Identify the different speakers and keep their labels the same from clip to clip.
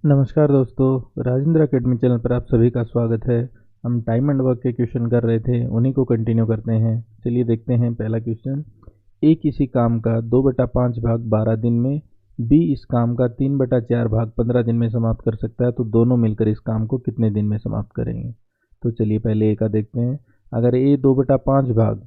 Speaker 1: नमस्कार दोस्तों, Rajendra academy channel पर आप सभी का स्वागत है। हम टाइम एंड वर्क के क्वेश्चन कर रहे थे, उन्हीं को कंटिन्यू करते हैं। चलिए देखते हैं पहला क्वेश्चन। ए किसी काम का 2/5 भाग 12 दिन में, बी इस काम का 3/4 भाग 15 दिन में समाप्त कर सकता है, तो दोनों मिलकर इस काम को कितने दिन में समाप्त करेंगे। तो चलिए पहले ए का देखते हैं। अगर ए 2/5 भाग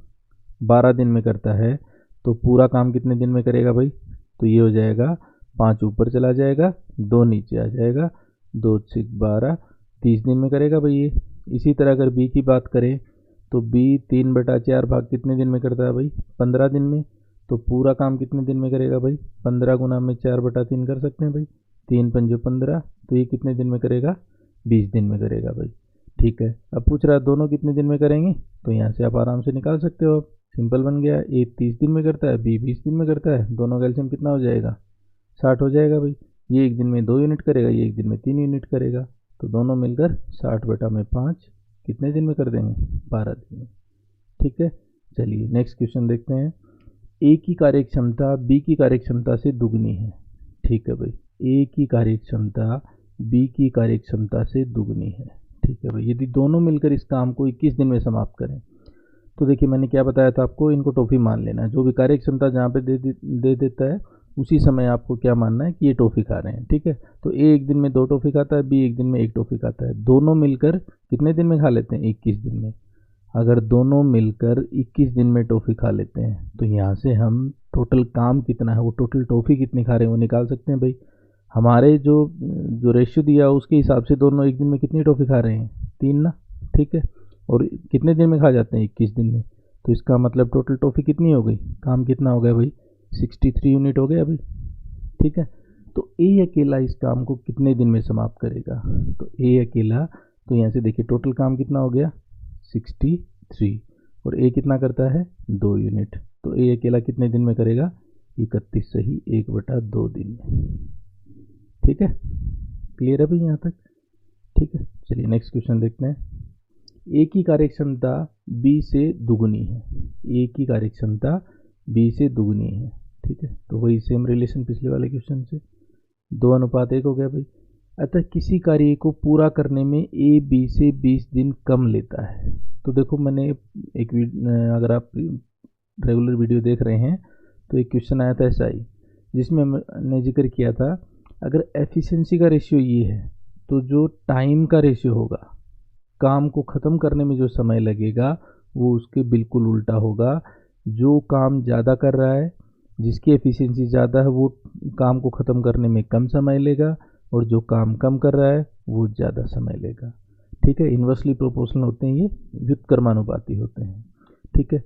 Speaker 1: 12 दिन में करता है तो पूरा काम कितने दिन में करेगा भाई। तो ये हो जाएगा 5 ऊपर चला जाएगा, 2 नीचे आ जाएगा, 2 6 12, 30 दिन में करेगा भाई ये। इसी तरह अगर बी की बात करें तो बी 3/4 भाग कितने दिन में करता है भाई, 15 दिन में। तो पूरा काम कितने दिन में करेगा भाई, 15 गुना में 4/3 कर सकते हैं भाई, 3 पंजे 15। तो ये कितने दिन में करेगा, 20 दिन में करेगा भाई। ठीक है, अब पूछ रहा है दोनों कितने दिन में करेंगे, तो यहाँ से आप आराम से निकाल सकते हो। अब सिंपल बन गया, ए 30 दिन में करता है, बी 20 दिन में करता है, दोनों का एलसीएम कितना हो जाएगा, 60 हो जाएगा भाई। ये एक दिन में 2 यूनिट करेगा, ये एक दिन में 3 यूनिट करेगा, तो दोनों मिलकर 60/5 कितने दिन में कर देंगे, 12 दिन में। ठीक है, चलिए नेक्स्ट क्वेश्चन देखते हैं। ए की कार्यक्षमता बी की कार्यक्षमता से दुगनी है। ठीक है भाई, ए की कार्यक्षमता बी की कार्यक्षमता से दुगनी है। ठीक है भाई, यदि दोनों मिलकर इस काम को 21 दिन में समाप्त करें, तो देखिए मैंने क्या बताया था आपको, इनको टॉफी मान लेना है। जो भी कार्यक्षमता जहाँ पे दे देता है उसी समय आपको क्या मानना है कि ये टॉफी खा रहे हैं। ठीक है, तो ए एक दिन में 2 टॉफी खाता है, बी एक दिन में 1 टॉफी खाता है, दोनों मिलकर कितने दिन में खा लेते हैं, 21 दिन में। अगर दोनों मिलकर 21 दिन में टॉफी खा लेते हैं तो यहाँ से हम टोटल काम कितना है, वो टोटल टॉफी कितनी खा रहे हैं वो निकाल सकते हैं भाई। हमारे जो जो रेशियो दिया उसके हिसाब से दोनों एक दिन में कितनी टॉफी खा रहे हैं, 3 ना। ठीक है, और कितने दिन में खा जाते हैं, 21 दिन में। तो इसका मतलब टोटल टॉफी कितनी हो गई, काम कितना हो गया भाई, 63 यूनिट हो गया भाई। ठीक है, तो ए अकेला इस काम को कितने दिन में समाप्त करेगा। तो ए अकेला, तो यहाँ से देखिए टोटल काम कितना हो गया, 63, और ए कितना करता है, 2 यूनिट। तो ए अकेला कितने दिन में करेगा, 31 सही 1/2 दिन में। ठीक है, क्लियर है भाई यहाँ तक। ठीक है, चलिए नेक्स्ट क्वेश्चन देखते हैं। ए की कार्यक्षमता बी से दुगनी है। ए की कार्यक्षमता बी से दुगनी है। ठीक है, तो वही सेम रिलेशन पिछले वाले क्वेश्चन से, 2:1 हो गया भाई। अतः किसी कार्य को पूरा करने में ए बी से 20 दिन कम लेता है। तो देखो मैंने एक अगर आप रेगुलर वीडियो देख रहे हैं तो एक क्वेश्चन आया था ऐसा ही, जिसमें मैंने जिक्र किया था अगर एफिशिएंसी का रेशियो ये है तो जो टाइम का रेशियो होगा, काम को ख़त्म करने में जो समय लगेगा वो उसके बिल्कुल उल्टा होगा। जो काम ज़्यादा कर रहा है, जिसकी एफिशिएंसी ज़्यादा है, वो काम को ख़त्म करने में कम समय लेगा, और जो काम कम कर रहा है वो ज़्यादा समय लेगा। ठीक है, इन्वर्सली प्रोपोर्शनल होते हैं, ये व्युत्क्रमानुपाती होते हैं। ठीक है,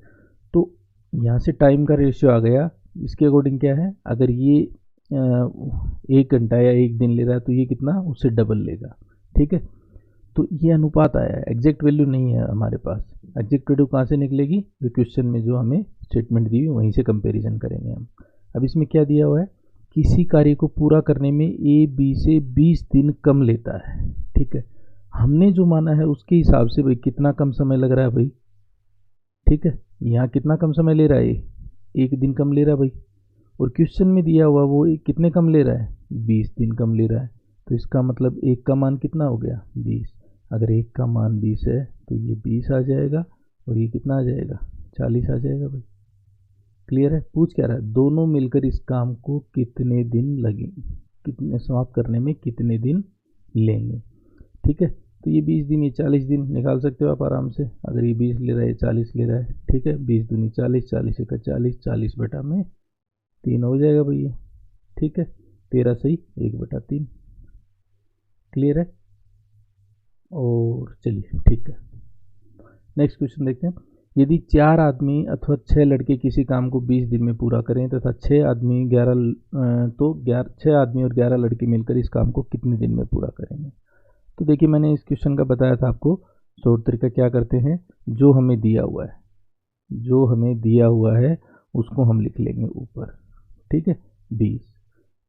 Speaker 1: तो यहाँ से टाइम का रेशियो आ गया, इसके अकॉर्डिंग क्या है, अगर ये 1 घंटा या 1 दिन ले रहा है तो ये कितना उससे डबल लेगा। ठीक है, तो ये अनुपात आया है, एग्जैक्ट वैल्यू नहीं है हमारे पास। एग्जैक्ट वैल्यू कहाँ से निकलेगी, जो क्वेश्चन में जो हमें स्टेटमेंट दी हुई वहीं से कंपैरिजन करेंगे हम। अब इसमें क्या दिया हुआ है, किसी कार्य को पूरा करने में ए बी से 20 दिन कम लेता है। ठीक है, हमने जो माना है उसके हिसाब से भाई कितना कम समय लग रहा है भाई। ठीक है, यहाँ कितना कम समय ले रहा है, 1 दिन कम ले रहा है भाई, और क्वेश्चन में दिया हुआ वो कितने कम ले रहा है, 20 दिन कम ले रहा है। तो इसका मतलब एक का मान कितना हो गया, 20। अगर एक का मान 20 है तो ये 20 आ जाएगा, और ये कितना आ जाएगा, 40 आ जाएगा भाई। क्लियर है, पूछ क्या रहा है, दोनों मिलकर इस काम को कितने दिन लगेंगे, कितने समाप्त करने में कितने दिन लेंगे। ठीक है, तो ये 20 दिन, ये 40 दिन निकाल सकते हो आप आराम से। अगर ये 20 ले रहा है, 40 ले रहा है। ठीक है, 20 दूनी 40, 40 एक 40, 40/3 हो जाएगा भैया। ठीक है, 13 सही 1/3। क्लियर है, और चलिए ठीक है, नेक्स्ट क्वेश्चन देखते हैं। यदि 4 आदमी अथवा 6 लड़के किसी काम को 20 दिन में पूरा करें तथा 6 आदमी 6 आदमी और 11 लड़के मिलकर इस काम को कितने दिन में पूरा करेंगे। तो देखिए मैंने इस क्वेश्चन का बताया था आपको, शॉर्ट तरीका क्या करते हैं, जो हमें दिया हुआ है, जो हमें दिया हुआ है उसको हम लिख लेंगे ऊपर। ठीक है, 20।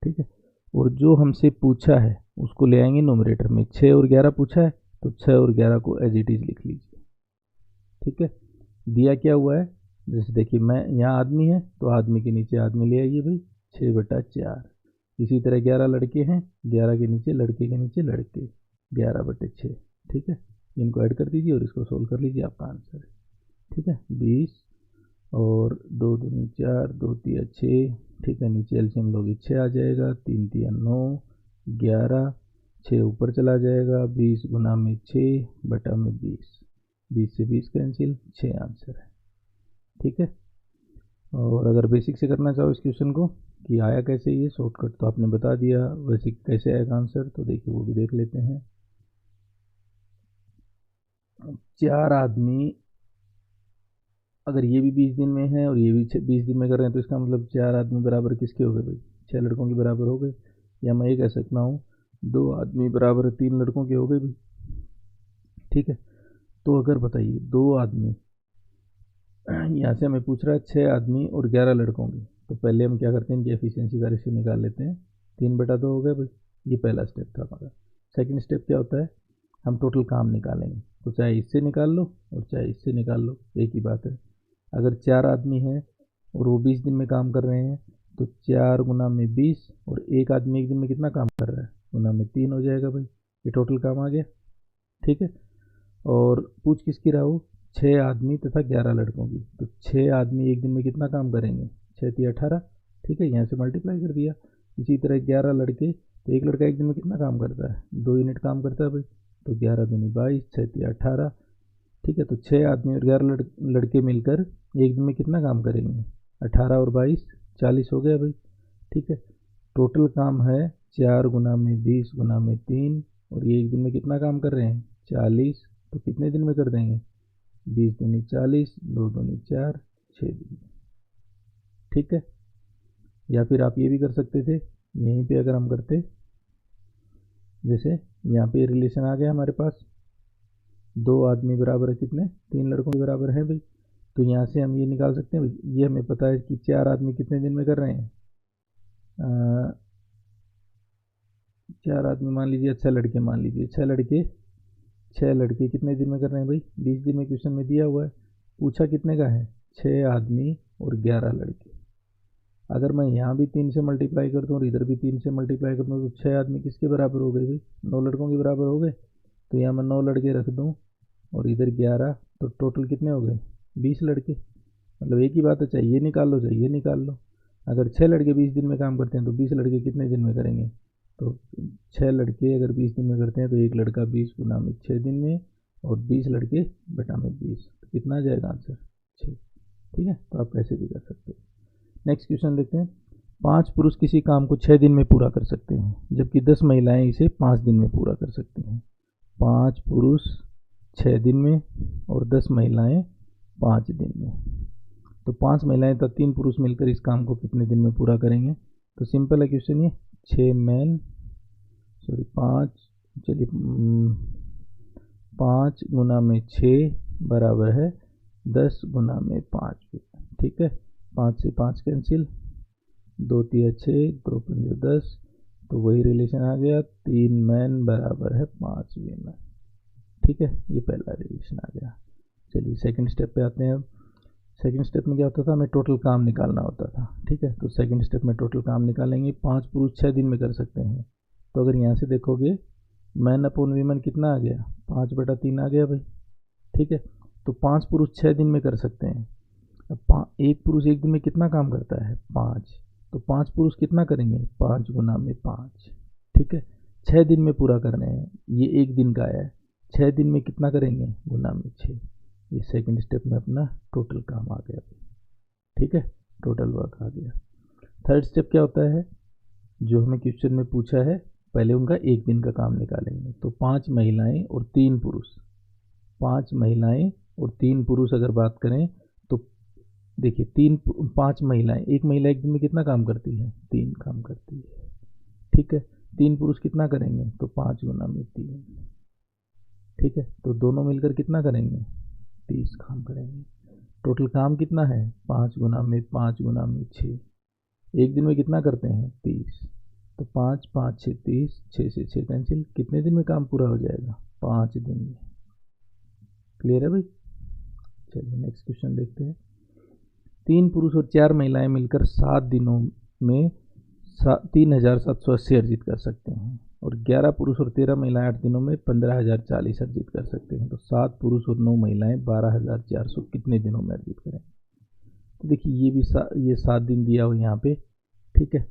Speaker 1: ठीक है, और जो हमसे पूछा है उसको ले आएंगे नोमरेटर में। 6 और 11 पूछा है तो 6 और 11 को एज इट इज लिख लीजिए। ठीक है, दिया क्या हुआ है, जैसे देखिए मैं यहाँ आदमी है तो आदमी के नीचे आदमी ले आइए भाई, 6/4। इसी तरह 11 लड़के हैं, 11 के नीचे लड़के के नीचे लड़के, 11/6। ठीक है, इनको ऐड कर दीजिए और इसको सोल्व कर लीजिए, आपका आंसर है। ठीक है, 20 और 2 दूनी 4, 2 तिया 6। ठीक है, नीचे एलसीएम लोगे 6 आ जाएगा, 3 तिया 9, 11, 6 ऊपर चला जाएगा, 20 गुना में 6 बटा में 20, 20 से 20 कैंसिल, 6 आंसर है। ठीक है, और अगर बेसिक से करना चाहो इस क्वेश्चन को कि आया कैसे, ये शॉर्टकट तो आपने बता दिया, वैसे कैसे आएगा आंसर तो देखिए वो भी देख लेते हैं। 4 आदमी, अगर ये भी 20 दिन में है और ये भी 20 दिन में कर रहे हैं तो इसका मतलब 4 आदमी बराबर किसके हो गए भाई, 6 लड़कों के बराबर हो गए। या मैं ये कह सकता हूँ 2 आदमी बराबर 3 लड़कों के हो गए भाई। ठीक है, तो अगर बताइए 2 आदमी, यहाँ से हमें पूछ रहा है 6 आदमी और 11 लड़कों की, तो पहले हम क्या करते हैं, इनकी एफिशिएंसी का रेशियो निकाल लेते हैं। 3/2 हो गया भाई, ये पहला स्टेप था हमारा। सेकंड स्टेप क्या होता है, हम टोटल काम निकालेंगे, तो चाहे इससे निकाल लो और चाहे इससे निकाल लो, एक ही बात है। अगर 4 आदमी हैं और वो 20 दिन में काम कर रहे हैं तो 4 गुना में 20, और एक आदमी एक दिन में कितना काम कर रहा है, गुना में 3 हो जाएगा भाई, ये टोटल काम आ गया। ठीक है, और पूछ किसकी रहा हो, 6 आदमी तथा 11 लड़कों की, तो 6 आदमी एक दिन में कितना काम करेंगे, 6 तिया 18। ठीक है, यहाँ से मल्टीप्लाई कर दिया। इसी तरह 11 लड़के, तो एक लड़का एक दिन में कितना काम करता है, 2 यूनिट काम करता है भाई, तो 11 दूनी 22, 6 तिया 18। ठीक है, तो 6 आदमी और 11 लड़के मिलकर एक दिन में कितना काम करेंगे, 18 और 22 40 हो गया भाई। ठीक है, टोटल काम है 4 गुना में 20 गुना में 3, और ये एक दिन में कितना काम कर रहे हैं, 40। तो कितने दिन में कर देंगे, 20 दूनी 40, 2 दूनी 4, 6 दिन में। ठीक है, या फिर आप ये भी कर सकते थे, यहीं पे अगर हम करते, जैसे यहाँ पे रिलेशन आ गया हमारे पास, 2 आदमी बराबर है कितने, 3 लड़कों के बराबर है भाई, तो यहाँ से हम ये निकाल सकते हैं, ये हमें पता है कि 4 आदमी कितने दिन में कर रहे हैं, 4 आदमी मान लीजिए, 6 लड़के मान लीजिए, 6 लड़के कितने दिन में कर रहे हैं भाई, 20 दिन में क्वेश्चन में दिया हुआ है। पूछा कितने का है, 6 आदमी और 11 लड़के। अगर मैं यहाँ भी 3 से मल्टीप्लाई कर दूँ और इधर भी 3 से मल्टीप्लाई कर दूँ तो 6 आदमी किसके बराबर हो गए भाई, 9 लड़कों के बराबर हो गए। तो यहाँ मैं 9 लड़के रख दूँ और इधर 11, तो टोटल कितने हो गए, 20 लड़के। मतलब एक ही बात है, चाहिए निकाल लो चाहिए निकाल लो। अगर 6 लड़के 20 दिन में काम करते हैं तो 20 लड़के कितने दिन में करेंगे, तो 6 लड़के अगर 20 दिन में करते हैं तो एक लड़का 20 गुना में 6 दिन में, और 20 लड़के बटा में 20, तो कितना आ जाएगा आंसर, 6। ठीक है, तो आप कैसे भी कर सकते हो। नेक्स्ट क्वेश्चन देखते हैं। 5 पुरुष किसी काम को 6 दिन में पूरा कर सकते हैं, जबकि 10 महिलाएं इसे 5 दिन में पूरा कर सकती हैं। 5 पुरुष 6 दिन में और 10 महिलाएं 5 दिन में, तो 5 महिलाएं तथा 3 पुरुष मिलकर इस काम को कितने दिन में पूरा करेंगे। तो सिंपल है क्वेश्चन ये, 5, चलिए 5 गुना में 6 बराबर है 10 गुना में 5। ठीक है, 5 से 5 कैंसिल, 2 तिया 6, 2 पंजे 10, तो वही रिलेशन आ गया, 3 मैन बराबर है 5 वीमेन। ठीक है, ये पहला रिलेशन आ गया। चलिए सेकंड स्टेप पे आते हैं। अब सेकंड स्टेप में क्या होता था, हमें टोटल काम निकालना होता था। ठीक है, तो सेकंड स्टेप में टोटल काम निकालेंगे। 5 पुरुष 6 दिन में कर सकते हैं, तो अगर यहाँ से देखोगे मैन अपॉन वीमेन कितना आ गया, 5/3 आ गया भाई। ठीक है, तो 5 पुरुष 6 दिन में कर सकते हैं। अब एक पुरुष एक दिन में कितना काम करता है, 5, तो 5 पुरुष कितना करेंगे, 5 गुना में 5। ठीक है, 6 दिन में पूरा करने हैं, ये एक दिन का है, 6 दिन में कितना करेंगे, गुना में 6। ये सेकंड स्टेप में अपना टोटल काम आ गया। ठीक है, टोटल वर्क आ गया। थर्ड स्टेप क्या होता है, जो हमें क्वेश्चन में पूछा है, पहले उनका एक दिन का काम निकालेंगे। तो 5 महिलाएं और 3 पुरुष, 5 महिलाएं और 3 पुरुष अगर बात करें तो देखिए 5 महिलाएं, एक महिला एक दिन में कितना काम करती है, 3 काम करती है। ठीक है, 3 पुरुष कितना करेंगे, तो 5 गुना में 3। ठीक है, तो दोनों मिलकर कितना करेंगे, 30 काम करेंगे। टोटल काम कितना है, 5 गुना में 5 गुना में 6। एक दिन में कितना करते हैं, 30, तो 5 5 6 30, 6 से 6 कैंसिल, कितने दिन में काम पूरा हो जाएगा, 5 दिन में। क्लियर है भाई। चलिए नेक्स्ट क्वेश्चन देखते हैं। 3 पुरुष और 4 महिलाएं मिलकर 7 दिनों में 3,780 अर्जित कर सकते हैं। और 11 पुरुष और 13 महिलाएं 8 दिनों में 15,040 अर्जित कर सकते हैं। तो 7 पुरुष और 9 महिलाएं 12,400 कितने दिनों में अर्जित करें? तो देखिए ये भी ये 7 दिन दिया हुआ यहाँ पे, ठीक है।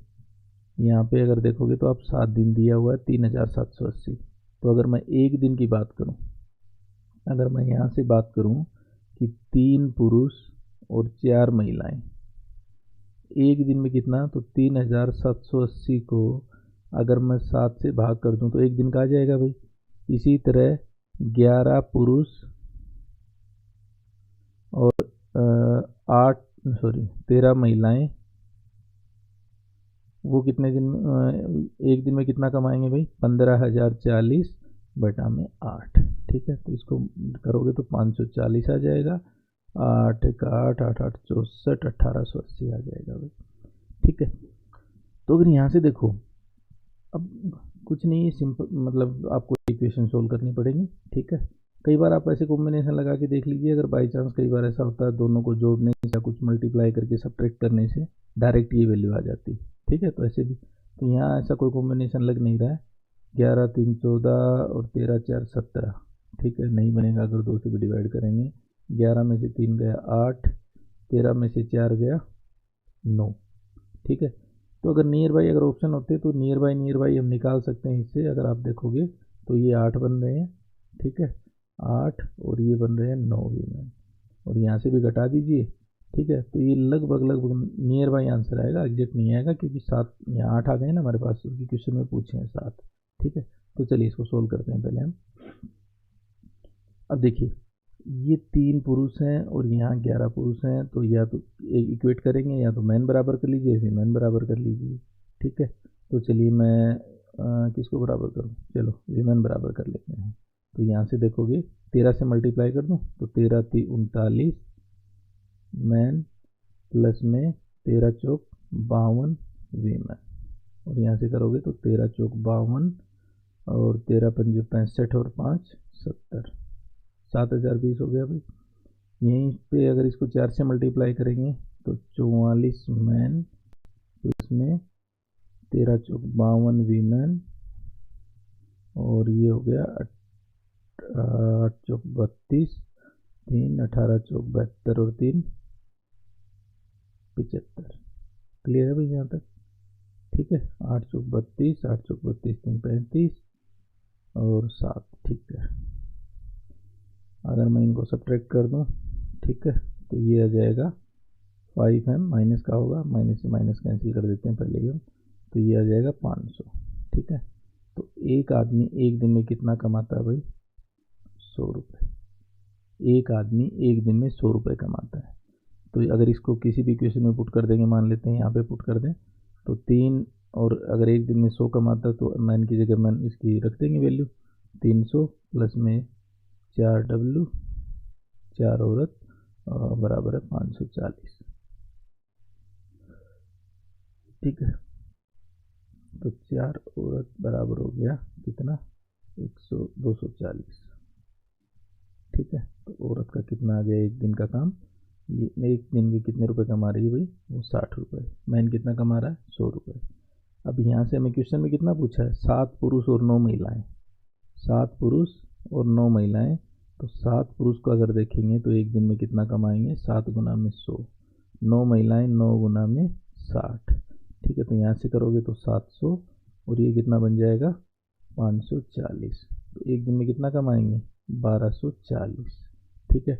Speaker 1: यहाँ पे अगर देखोगे तो आप 7 दिन दिया हुआ है 3,780। तो अगर मैं एक दिन की बात करूँ, अगर मैं यहाँ से बात करूँ कि 3 पुरुष और 4 महिलाएं एक दिन में कितना, तो 3,780 को अगर मैं 7 से भाग कर दूं तो एक दिन का आ जाएगा भाई। इसी तरह 11 पुरुष और 13 महिलाएं वो कितने दिन एक दिन में कितना कमाएंगे भाई? 15,040 बटा में 8, ठीक है। तो इसको करोगे तो 540 आ जाएगा। 8 का 8, 8 8 64, 1880 आ जाएगा भाई, ठीक है। तो अगर यहाँ से देखो, अब कुछ नहीं, सिंपल मतलब आपको इक्वेशन सोल्व करनी पड़ेगी, ठीक है। कई बार आप ऐसे कॉम्बिनेशन लगा के देख लीजिए। अगर बाई चांस कई बार ऐसा होता है दोनों को जोड़ने से या कुछ मल्टीप्लाई करके सब्ट्रैक्ट करने से डायरेक्ट ये वैल्यू आ जाती है, ठीक है। तो ऐसे भी, तो यहाँ ऐसा कोई कॉम्बिनेशन लग नहीं रहा है। 11 3 14 और 13 4 17, ठीक है, नहीं बनेगा अगर 2 से भी डिवाइड करेंगे। 11 में से 3 गया 8, 13 में से 4 गया 9, ठीक है। तो अगर नियर बाई अगर ऑप्शन होते तो नियर बाई हम निकाल सकते हैं इससे। अगर आप देखोगे तो ये 8 बन रहे हैं, ठीक है, 8, और ये बन रहे हैं 9 भी में, और यहाँ से भी घटा दीजिए, ठीक है। तो ये लगभग नियर बाई आंसर आएगा, एग्जैक्ट नहीं आएगा क्योंकि 7 यहाँ 8 आ गए ना हमारे पास, क्योंकि क्वेश्चन में पूछे हैं 7, ठीक है। तो चलिए इसको सोल्व करते हैं पहले हम। अब देखिए ये 3 पुरुष हैं और यहाँ 11 पुरुष हैं, तो या तो इक्वेट करेंगे या तो मैन बराबर कर लीजिए, फिर मैन बराबर कर लीजिए, ठीक है। तो चलिए मैं किसको बराबर करूँ, चलो वीमेन बराबर कर लेते हैं। तो यहाँ से देखोगे 13 से मल्टीप्लाई कर दूँ तो 13 3 39 मैन प्लस में 13 चौक 52 वीमेन, और यहाँ से करोगे तो 13 चौक 52 और 13 पंजे 65 और 5 70, 7,020 हो गया भाई। यहीं पे अगर इसको 4 से मल्टीप्लाई करेंगे तो 44 मैन प्लस में 13 चौक 52 वीमेन, और ये हो गया 8 चौक 32, 3 18 चौक 72 और 3 75। क्लियर है भाई यहाँ तक, ठीक है। 8 चौक 32, 8 चौक 32, 3 35 और 7, ठीक है। अगर मैं इनको सब्ट्रैक्ट कर दूं, ठीक है, तो ये आ जाएगा 5m, माइनस का होगा, माइनस से माइनस कैंसिल कर देते हैं पहले ही हम, तो ये आ जाएगा 500, ठीक है। तो एक आदमी एक दिन में कितना कमाता है भाई? 100 रुपये। एक आदमी एक दिन में 100 रुपये कमाता है। तो अगर इसको किसी भी इक्वेशन में पुट कर देंगे, मान लेते हैं यहाँ पे पुट कर दें, तो 3, और अगर एक दिन में 100 कमाता है तो मैन की जगह मैन इसकी रख देंगे वैल्यू 300 प्लस में 4W 4 औरत बराबर है 540, ठीक है। तो 4 औरत बराबर हो गया कितना? 240, ठीक है। तो औरत का कितना आ गया एक दिन का काम? ये एक दिन में कितने रुपए कमा रही है भाई? वो 60 रुपये। मैन कितना कमा रहा है? 100 रुपये। अब यहाँ से हमें क्वेश्चन में कितना पूछा है? 7 पुरुष और 9 महिलाएं। 7 पुरुष और 9 महिलाएं। तो 7 पुरुष को अगर देखेंगे तो एक दिन में कितना कमाएंगे? 7 गुना में 100। 9 महिलाएं 9 गुना में 60, ठीक है। तो यहाँ से करोगे तो 700, और ये कितना बन जाएगा? 540। तो एक दिन में कितना कमाएंगे? 1240, ठीक है।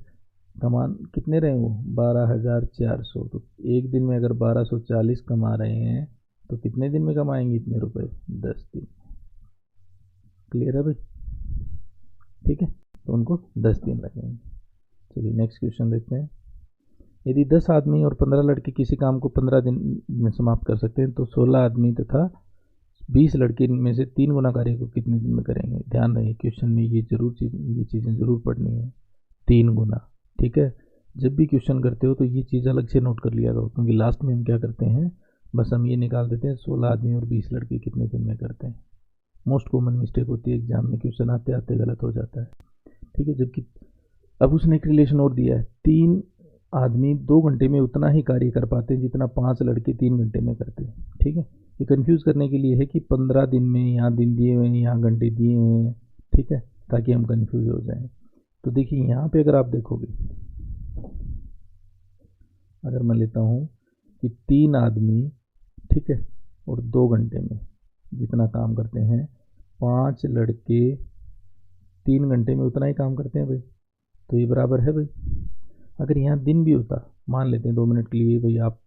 Speaker 1: कमान कितने रहे वो? 12,400। तो एक दिन में अगर 1240 कमा रहे हैं तो कितने दिन में कमाएंगे इतने रुपए? 10 दिन। क्लियर है भाई, ठीक है। तो उनको 10 दिन लगेंगे। चलिए नेक्स्ट क्वेश्चन देखते हैं। यदि 10 आदमी और 15 लड़के किसी काम को 15 दिन में समाप्त कर सकते हैं तो 16 आदमी तथा 20 लड़के इनमें से 3 गुना कार्य को कितने दिन में करेंगे? ध्यान रहे क्वेश्चन में ये चीज़ें जरूर पढ़नी है। 3 गुना, ठीक है। जब भी क्वेश्चन करते हो तो ये चीज़ अलग से नोट कर लिया करो, क्योंकि लास्ट में हम क्या करते हैं, बस हम ये निकाल देते हैं 16 आदमी और 20 लड़के कितने दिन में करते हैं। मोस्ट कॉमन मिस्टेक होती है एग्जाम में, क्वेश्चन आते गलत हो जाता है, ठीक है। जबकि अब उसने एक रिलेशन और दिया है, 3 आदमी 2 घंटे में उतना ही कार्य कर पाते हैं जितना 5 लड़के 3 घंटे में करते हैं। ठीक है, ये कंफ्यूज करने के लिए है कि 15 दिन में यहाँ दिन दिए हुए हैं, यहाँ घंटे दिए हुए हैं। ठीक है, ताकि हम कंफ्यूज हो जाएं। तो देखिए यहाँ पे अगर आप देखोगे, अगर मैं लेता हूँ कि 3 आदमी, ठीक है, और 2 घंटे में जितना काम करते हैं, 5 लड़के 3 घंटे में उतना ही काम करते हैं भाई, तो ये बराबर है भाई। अगर यहाँ दिन भी होता, मान लेते हैं 2 मिनट के लिए भाई, आप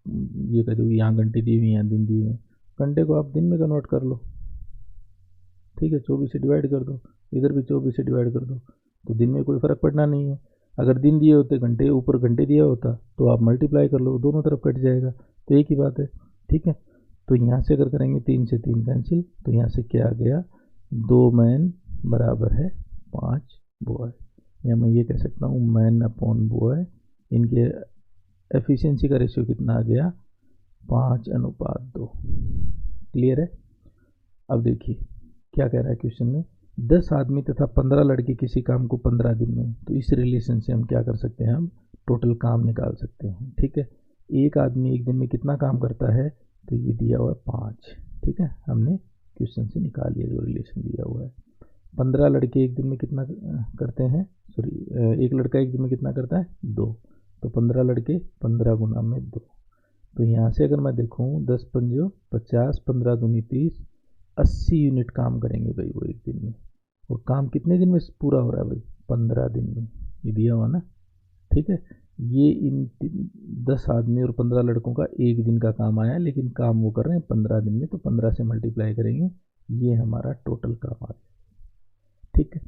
Speaker 1: ये कह दो यहाँ घंटे दिए हुए, यहाँ दिन दिए हुए, घंटे को आप दिन में कन्वर्ट कर लो। ठीक है, 24 से डिवाइड कर दो, इधर भी 24 से डिवाइड कर दो, तो दिन में कोई फ़र्क पड़ना नहीं है। अगर दिन दिए होते, घंटे ऊपर घंटे दिया होता, तो आप मल्टीप्लाई कर लो, दोनों तरफ कट जाएगा, तो एक ही बात है। ठीक है, तो यहाँ से अगर करेंगे 3 से 3 कैंसिल, तो यहाँ से क्या आ गया, 2 मैन बराबर है 5 बॉय, या मैं ये कह सकता हूँ मैन अपॉन बॉय, इनके एफिशिएंसी का रेशियो कितना आ गया, 5:2। क्लियर है। अब देखिए क्या कह रहा है क्वेश्चन में, 10 आदमी तथा 15 लड़के किसी काम को 15 दिन में, तो इस रिलेशन से हम क्या कर सकते हैं, हम टोटल काम निकाल सकते हैं। ठीक है, एक आदमी एक दिन में कितना काम करता है, तो ये दिया हुआ है 5। ठीक है, हमने क्वेश्चन से निकाल लिया जो रिलेशन दिया हुआ है। 15 लड़के एक दिन में कितना करते हैं, सॉरी एक लड़का एक दिन में कितना करता है, 2, तो 15 लड़के 15 गुना में 2। तो यहाँ से अगर मैं देखूँ 10 पंजो 50, 15 दूनी 30, 80 यूनिट काम करेंगे भाई वो एक दिन में। और काम कितने दिन में पूरा हो रहा है भाई, 15 दिन में, ये दिया हुआ ना। ठीक है, ये इन 10 आदमी और 15 लड़कों का एक दिन का काम आया, लेकिन काम वो कर रहे हैं 15 दिन में, तो 15 से मल्टीप्लाई करेंगे, ये हमारा टोटल काम आ गया। ठीक है,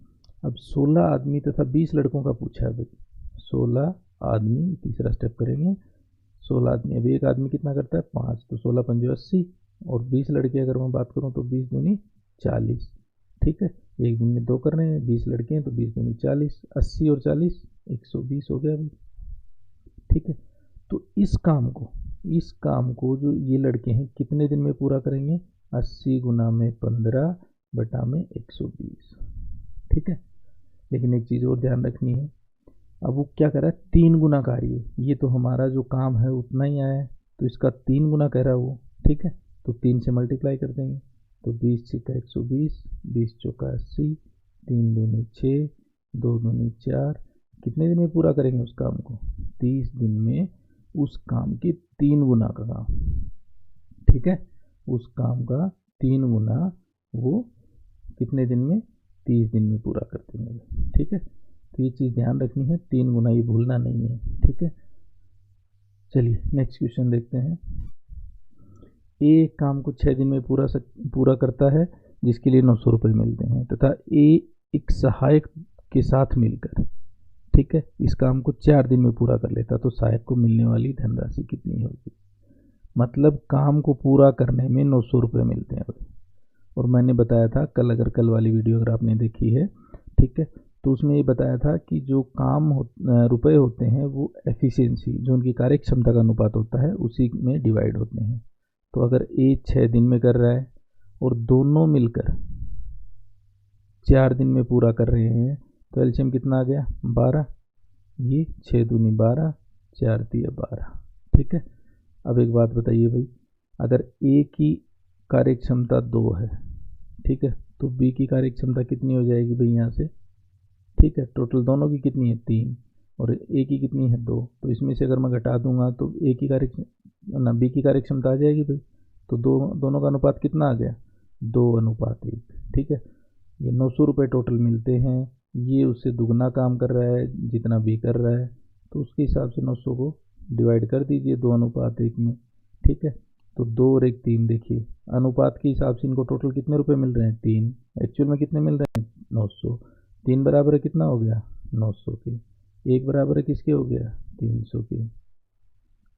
Speaker 1: अब 16 आदमी तथा 20 लड़कों का पूछा है भाई, 16 आदमी, तीसरा स्टेप करेंगे, 16 आदमी, अब एक आदमी कितना करता है 5, तो 16 पंजो 80, और 20 लड़के अगर मैं बात करूँ तो 20 दूनी 40। ठीक है, एक दिन में 2 कर रहे हैं, 20 लड़के हैं, तो 20 दूनी 40, 80 और 40 120 हो गया भाई। ठीक है, तो इस काम को जो ये लड़के हैं कितने दिन में पूरा करेंगे, 80 गुना में 15 बटा में 120। ठीक है, लेकिन एक चीज़ और ध्यान रखनी है, अब वो क्या कर रहा है, 3 गुना कार्य, ये तो हमारा जो काम है उतना ही आया है, तो इसका 3 गुना कह रहा है वो। ठीक है, तो 3 से मल्टीप्लाई कर देंगे, तो 20 छक्का 120, 20 चौका 80, 3 दूनी 6, 2 दूनी 4, कितने दिन में पूरा करेंगे उस काम को, 30 दिन में उस काम के 3 गुना का काम। ठीक है, उस काम का 3 गुना वो कितने दिन में, 30 दिन में पूरा कर देंगे। ठीक है, तो ये चीज़ ध्यान रखनी है, 3 गुना ये भूलना नहीं है। ठीक है, चलिए नेक्स्ट क्वेश्चन देखते हैं। ए एक काम को 6 दिन में पूरा करता है, जिसके लिए 900 रुपये मिलते हैं, तथा ए एक सहायक के साथ मिलकर, ठीक है, इस काम को 4 दिन में पूरा कर लेता, तो सहायक को मिलने वाली धनराशि कितनी होगी। मतलब काम को पूरा करने में 900 रुपये मिलते हैं भाई। और मैंने बताया था कल, अगर कल वाली वीडियो अगर आपने देखी है, ठीक है, तो उसमें ये बताया था कि जो काम रुपए होते हैं वो एफिशिएंसी, जो उनकी कार्य क्षमता का अनुपात होता है, उसी में डिवाइड होते हैं। तो अगर ए 6 दिन में कर रहा है और दोनों मिलकर 4 दिन में पूरा कर रहे हैं, तो एलसीएम कितना आ गया, 12। ये 6 दूनी 12, 4 दिया 12। ठीक है, अब एक बात बताइए भाई, अगर ए की कार्य क्षमता 2 है, ठीक है, तो बी की कार्य क्षमता कितनी हो जाएगी भाई यहाँ से। ठीक है, टोटल दोनों की कितनी है 3, और ए की कितनी है 2, तो इसमें से अगर मैं घटा दूंगा तो ए की बी की कार्य क्षमता आ जाएगी भाई। तो दोनों का अनुपात कितना आ गया, 2:1। ठीक है, ये 900 रुपये टोटल मिलते हैं, ये उससे दुगना काम कर रहा है जितना बी कर रहा है, तो उसके हिसाब से 900 को डिवाइड कर दीजिए 2:1 में। ठीक है, तो 2 और 1 3, देखिए अनुपात के हिसाब से इनको टोटल कितने रुपए मिल रहे हैं, 3। एक्चुअल में कितने मिल रहे हैं, 900। 3 बराबर है कितना हो गया, 900 के। 1 बराबर है किसके हो गया, 300 के।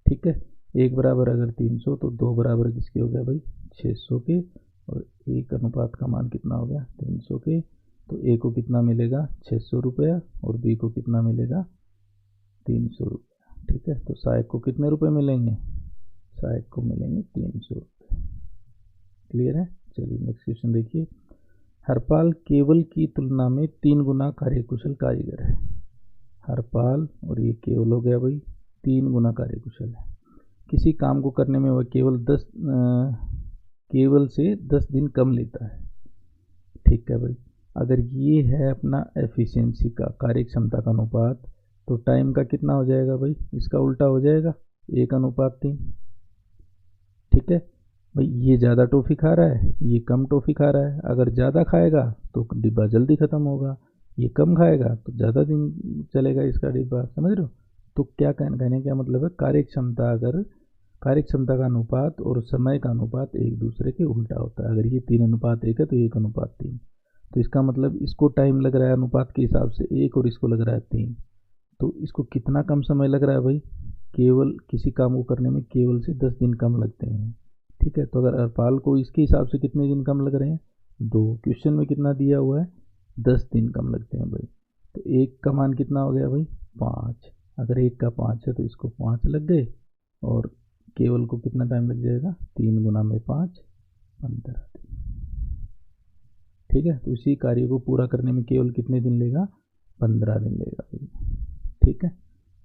Speaker 1: ठीक है, 1 बराबर अगर 300, तो 2 बराबर किसके हो गया भाई, 600 के। और 1 अनुपात का मान कितना हो गया, 300 के। तो ए को कितना मिलेगा, 600 रुपया, और बी को कितना मिलेगा, 300 रुपया। ठीक है, तो सहायक को कितने रुपए मिलेंगे, सहायक को मिलेंगे 300 रुपये। क्लियर है। चलिए नेक्स्ट क्वेश्चन देखिए। हरपाल केवल की तुलना में 3 गुना कार्यकुशल कारीगर है। हरपाल और ये केवल हो गया भाई, 3 गुना कार्यकुशल है। किसी काम को करने में वह केवल से 10 दिन कम लेता है। ठीक है भाई, अगर ये है अपना एफिशिएंसी का, कार्य क्षमता का अनुपात, तो टाइम का कितना हो जाएगा भाई, इसका उल्टा हो जाएगा, 1:3। ठीक है भाई, ये ज़्यादा टॉफ़ी खा रहा है, ये कम टॉफ़ी खा रहा है। अगर ज़्यादा खाएगा तो डिब्बा जल्दी ख़त्म होगा, ये कम खाएगा तो ज़्यादा दिन चलेगा इसका डिब्बा। समझ रहे हो? तो क्या कहने का मतलब है, कार्य क्षमता का अनुपात और समय का अनुपात एक दूसरे के उल्टा होता है। अगर ये 3:1 है तो 1:3। तो इसका मतलब इसको टाइम लग रहा है अनुपात के हिसाब से 1 और इसको लग रहा है 3, तो इसको कितना कम समय लग रहा है भाई, केवल किसी काम को करने में केवल से 10 दिन कम लगते हैं। ठीक है, तो अगर अरपाल को इसके हिसाब से कितने दिन कम लग रहे हैं, 2। क्वेश्चन में कितना दिया हुआ है, 10 दिन कम लगते हैं भाई। तो 1 का मान कितना हो गया भाई, 5। अगर 1 का 5 है तो इसको 5 लग गए, और केवल को कितना टाइम लग जाएगा, 3 गुना में 5, 15 दिन। ठीक है, तो इसी कार्य को पूरा करने में केवल कितने दिन लेगा, 15 दिन लेगा भाई। ठीक है,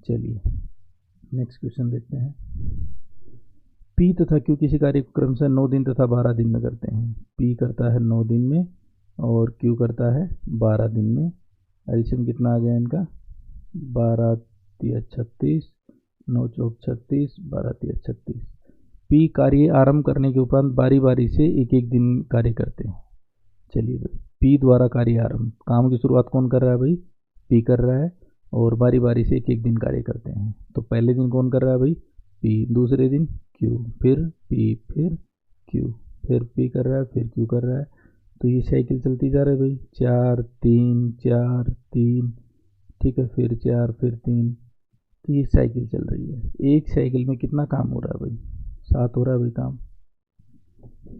Speaker 1: चलिए नेक्स्ट क्वेश्चन देखते हैं। पी तथा क्यू किसी कार्य को क्रमशः 9 दिन तथा 12 दिन में करते हैं। पी करता है 9 दिन में और क्यू करता है 12 दिन में। एल्शियम कितना आ गया इनका, 12 तिया 36, 9 चौक 36, 12 तिया 36। पी कार्य आरंभ करने के उपरांत बारी बारी से एक एक दिन कार्य करते हैं। चलिए भाई, पी द्वारा कार्य आरंभ, काम की शुरुआत कौन कर रहा है भाई, पी कर रहा है, और बारी बारी से एक एक दिन कार्य करते हैं। तो पहले दिन कौन कर रहा है भाई, पी, दूसरे दिन क्यू, फिर पी, फिर क्यू, फिर पी कर रहा है, फिर क्यू कर रहा है। तो ये साइकिल चलती जा रही है भाई, 4 3 4 3। ठीक है, फिर 4 फिर 3। तो ये साइकिल चल रही है। एक साइकिल में कितना काम हो रहा है भाई, 7 हो रहा है भाई काम।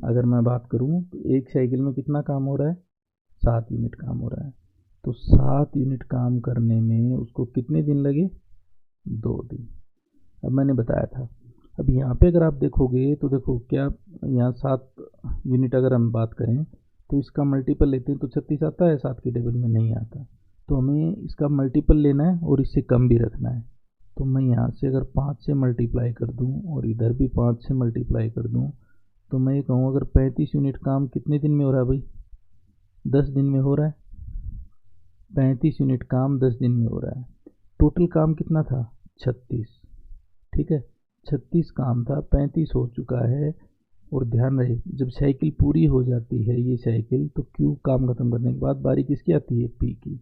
Speaker 1: अगर मैं बात करूं तो एक साइकिल में कितना काम हो रहा है, 7 यूनिट काम हो रहा है। तो 7 यूनिट काम करने में उसको कितने दिन लगे, 2 दिन। अब मैंने बताया था, अब यहाँ पे अगर आप देखोगे तो देखो क्या, यहाँ 7 यूनिट अगर हम बात करें तो इसका मल्टीपल लेते हैं तो 36 आता है, 7 के टेबल में नहीं आता। तो हमें इसका मल्टीपल लेना है और इससे कम भी रखना है। तो मैं यहाँ से अगर 5 से मल्टीप्लाई कर दूँ और इधर भी 5 से मल्टीप्लाई कर दूँ, तो मैं ये कहूँ अगर 35 यूनिट काम कितने दिन में हो रहा है भाई, 10 दिन में हो रहा है। 35 यूनिट काम 10 दिन में हो रहा है। टोटल काम कितना था, 36। ठीक है, 36 काम था, 35 हो चुका है। और ध्यान रहे, जब साइकिल पूरी हो जाती है ये साइकिल, तो क्यू काम खत्म करने के बाद बारी किसकी आती है, पी की।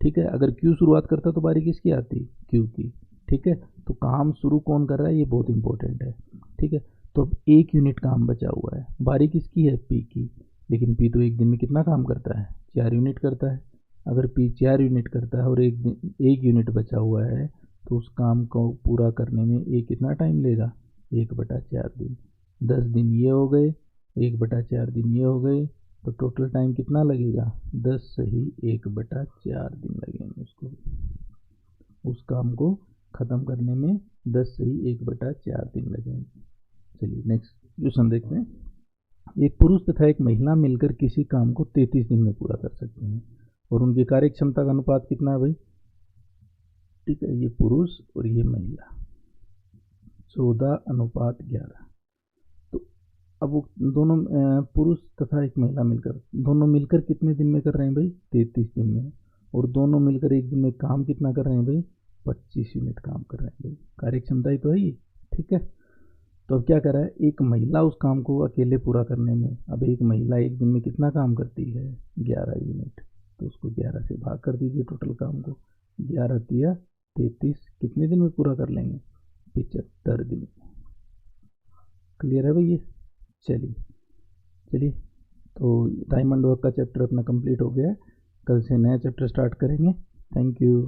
Speaker 1: ठीक है, अगर क्यू शुरुआत करता तो बारी किसकी आती, क्यू की। ठीक है, तो काम शुरू कौन कर रहा है, ये बहुत इंपॉर्टेंट है। ठीक है, तो अब 1 यूनिट काम बचा हुआ है, बारी किसकी है, पी की। लेकिन पी तो एक दिन में कितना काम करता है, 4 यूनिट करता है। अगर पी 4 यूनिट करता है और एक यूनिट बचा हुआ है, तो उस काम को पूरा करने में ये कितना टाइम लेगा, 1/4 दिन। 10 दिन ये हो गए, 1/4 दिन ये हो गए, तो टोटल टाइम कितना लगेगा, 10 सही 1/4 दिन लगेंगे उसको, उस काम को ख़त्म करने में 10 सही 1/4 दिन लगेंगे। चलिए नेक्स्ट क्वेश्चन देखते हैं। एक पुरुष तथा एक महिला मिलकर किसी काम को 33 दिन में पूरा कर सकते हैं और उनकी कार्य क्षमता का अनुपात कितना है भाई। ठीक है, ये पुरुष और ये महिला, 14:11। तो अब वो दोनों पुरुष तथा एक महिला मिलकर, दोनों मिलकर कितने दिन में कर रहे हैं भाई, 33 दिन में। और दोनों मिलकर एक दिन में काम कितना कर रहे हैं भाई, 25 यूनिट काम कर रहे हैं भाई। कार्य क्षमता ही तो है ये। ठीक है, तो अब क्या कर रहा है, एक महिला उस काम को अकेले पूरा करने में, अब एक महिला एक दिन में कितना काम करती है, 11 यूनिट। तो उसको 11 से भाग कर दीजिए टोटल काम को, 11 तिया 33, कितने दिन में पूरा कर लेंगे, 75 दिन। क्लियर है भाई ये। चलिए चलिए, तो टाइम एंड वर्क का चैप्टर अपना कंप्लीट हो गया है। कल से नया चैप्टर स्टार्ट करेंगे। Thank you.